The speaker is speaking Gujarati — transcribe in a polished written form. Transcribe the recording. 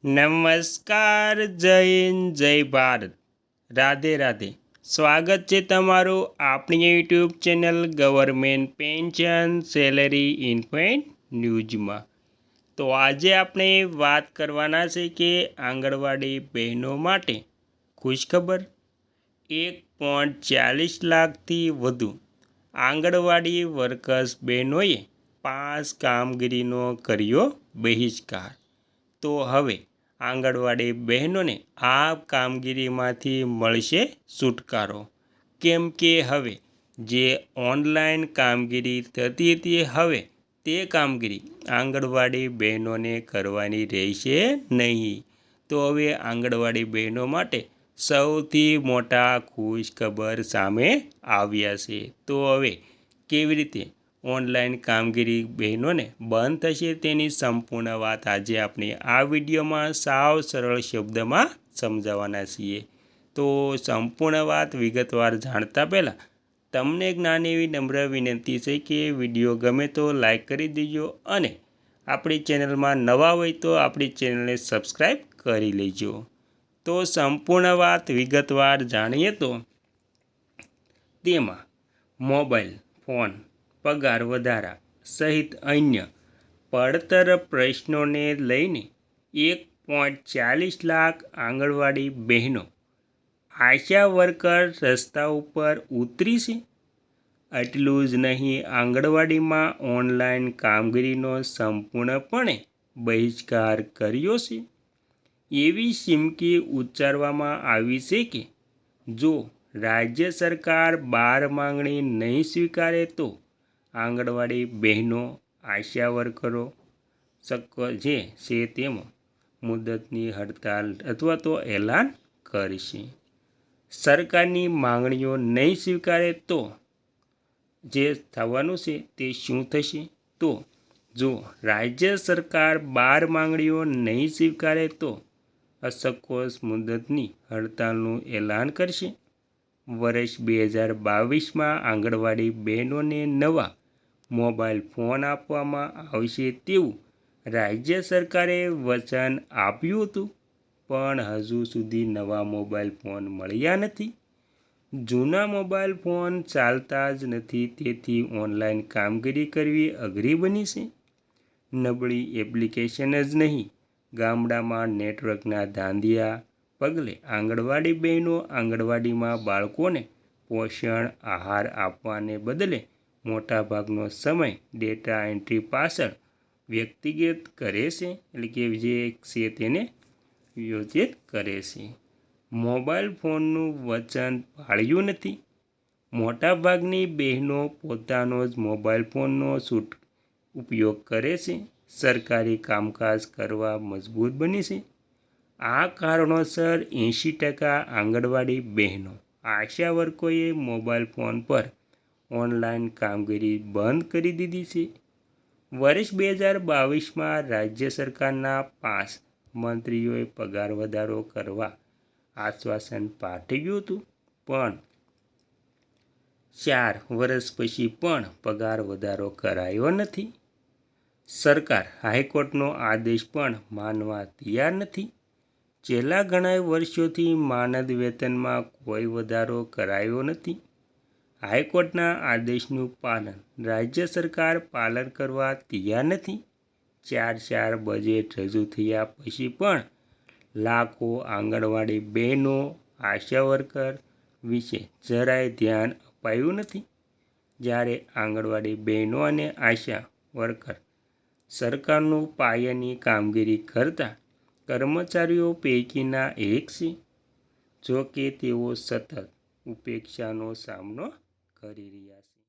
નમસ્કાર, જય હિન્દ, જય ભારત, રાધે રાધે. સ્વાગત છે તમારું આપણી YouTube channel government pension salary ઇન્ફોઇન્ટ ન્યૂઝમાં. તો આજે આપણે વાત કરવાના છે કે આંગણવાડી બહેનો માટે ખુશખબર. 1.40 લાખથી વધુ આંગણવાડી વર્કર્સ બહેનોએ પાસ કામગીરીનો કર્યો બહિષ્કાર. તો હવે આંગણવાડી બહેનોને આ કામગીરીમાંથી મળશે છુટકારો, કેમ કે હવે જે ઓનલાઈન કામગીરી થતી હતી હવે તે કામગીરી આંગણવાડી બહેનોને કરવાની રહેશે નહીં. તો હવે આંગણવાડી બહેનો માટે સૌથી મોટા ખુશખબર સામે આવ્યા છે. તો હવે કેવી રીતે ઓનલાઈન કામગીરી બહેનોને બંધ થશે તેની સંપૂર્ણ વાત આજે આપણે આ વિડીયોમાં સાવ સરળ શબ્દમાં સમજાવવાના છીએ. તો સંપૂર્ણ વાત વિગતવાર જાણતા પહેલાં તમને એક નાની એવી નમ્ર વિનંતી છે કે વિડીયો ગમે તો લાઈક કરી દેજો અને આપણી ચેનલમાં નવા હોય તો આપણી ચેનલને સબસ્ક્રાઈબ કરી લેજો. તો સંપૂર્ણ વાત વિગતવાર જાણીએ તો તેમાં મોબાઈલ ફોન પગાર વધારા સહિત અન્ય પડતર પ્રશ્નોને લઈને 1.40 લાખ આંગણવાડી બહેનો આશા વર્કર રસ્તા ઉપર ઉતરી છે. એટલું જ નહીં, આંગણવાડીમાં ઓનલાઈન કામગીરીનો સંપૂર્ણપણે બહિષ્કાર કર્યો છે. એવી ચીમકી ઉચ્ચારવામાં આવી છે કે જો રાજ્ય સરકાર 12 માંગણી નહીં સ્વીકારે તો આંગણવાડી બહેનો આશા વર્કરો જે છે તેમાં મુદતની હડતાલ અથવા તો એલાન કરશે. સરકારની માંગણીઓ નહીં સ્વીકારે તો જે થવાનું છે તે શું થશે? તો જો રાજ્ય સરકાર 12 માંગણીઓ નહીં સ્વીકારે તો અસકોસ મુદતની હડતાલનું એલાન કરશે. વર્ષ 2022માં આંગણવાડી બહેનોને નવા મોબાઈલ ફોન આપવામાં આવશે તેવું રાજ્ય સરકારે વચન આપ્યું હતું, પણ હજુ સુધી નવા મોબાઈલ ફોન મળ્યા નથી. જૂના મોબાઈલ ફોન ચાલતા જ નથી, તેથી ઓનલાઈન કામગીરી કરવી અઘરી બની છે. નબળી એપ્લિકેશન જ નહીં, ગામડામાં નેટવર્કના ધાંધિયા પગલે આંગણવાડી બહેનો આંગણવાડીમાં બાળકોને પોષણ આહાર આપવાને બદલે મોટાભાગનો સમય ડેટા એન્ટ્રી પાછળ વ્યક્તિગત કરે છે, એટલે કે જે છે તેને વ્યતીત કરે છે. મોબાઈલ ફોનનું વચન પાળ્યું નથી. મોટાભાગની બહેનો પોતાનો જ મોબાઈલ ફોનનો ઉપયોગ કરે છે. સરકારી કામકાજ કરવા મજબૂર બની છે. આ કારણોસર 80% આંગણવાડી બહેનો આશા વર્કરોએ મોબાઈલ ફોન પર ઓનલાઈન કામગીરી બંધ કરી દીધી છે. વર્ષ 2022માં રાજ્ય સરકારના 5 મંત્રીઓએ પગાર વધારો કરવા આશ્વાસન પાઠવ્યું હતું, પણ 4 વર્ષ પછી પણ પગાર વધારો કરાયો નથી. સરકાર હાઈકોર્ટનો આદેશ પણ માનવા તૈયાર નથી. છેલ્લા ઘણા વર્ષોથી માનદ વેતનમાં કોઈ વધારો કરાયો નથી. હાઈકોર્ટના આદેશનું પાલન રાજ્ય સરકાર પાલન કરવા તૈયાર નથી. 4 બજેટ રજૂ થયા પછી પણ લાખો આંગણવાડી બહેનો આશા વર્કર વિશે જરાય ધ્યાન અપાયું નથી. જ્યારે આંગણવાડી બહેનો અને આશા વર્કર સરકારનું પાયાની કામગીરી કરતા કર્મચારીઓ પૈકીના એક છે. જો કે તેઓ સતત ઉપેક્ષાનો સામનો કરી રહ્યા છે.